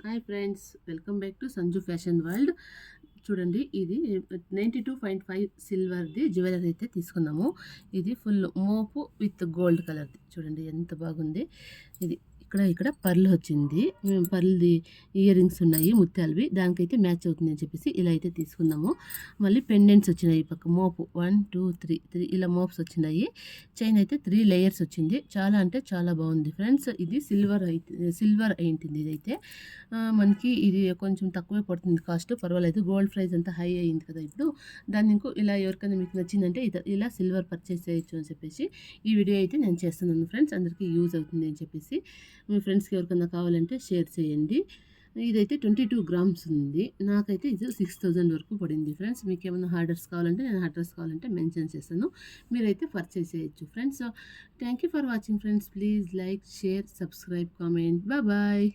Hi friends, welcome back to Sanju fashion world. చూడండి, ఇది 92.5 సిల్వర్ది jewellery అయితే తీసుకున్నాము. ఇది ఫుల్ మోపు విత్ గోల్డ్ కలర్ది. చూడండి ఎంత బాగుంది. ఇది ఇక్కడ పర్ల్ వచ్చింది. పర్ల్ది ఇయర్ రింగ్స్ ఉన్నాయి, ముత్యాలవి. దానికైతే మ్యాచ్ అవుతుంది అని చెప్పేసి ఇలా అయితే తీసుకున్నాము. మళ్ళీ పెండెంట్స్ వచ్చినాయి పక్క మోపు 1 2 3 ఇలా మోప్స్ వచ్చినాయి. చైన్ అయితే 3 లేయర్స్ వచ్చింది. చాలా అంటే చాలా బాగుంది ఫ్రెండ్స్. ఇది సిల్వర్ అయింటుంది. ఇదైతే మనకి ఇది కొంచెం తక్కువే పడుతుంది కాస్ట్, పర్వాలేదు. గోల్డ్ ప్రైస్ అంతా హై అయింది కదా ఇప్పుడు. దాన్ని ఇంకో ఇలా ఎవరికైనా మీకు నచ్చిందంటే ఇలా సిల్వర్ పర్చేస్ చేయొచ్చు అని చెప్పేసి ఈ వీడియో అయితే నేను చేస్తున్నాను ఫ్రెండ్స్. అందరికీ యూజ్ అవుతుంది అని చెప్పేసి మీ ఫ్రెండ్స్కి ఎవరికైనా కావాలంటే షేర్ చేయండి. ఇదైతే 22 గ్రామ్స్ ఉంది. నాకైతే ఇది 6000 వరకు పడింది ఫ్రెండ్స్. మీకు ఏమైనా ఆర్డర్స్ కావాలంటే నేను అడ్రస్ కావాలంటే మెన్షన్ చేస్తాను, మీరైతే పర్చేస్ చేయొచ్చు friends. Thank you for watching friends. Please like, share, subscribe, comment. Bye.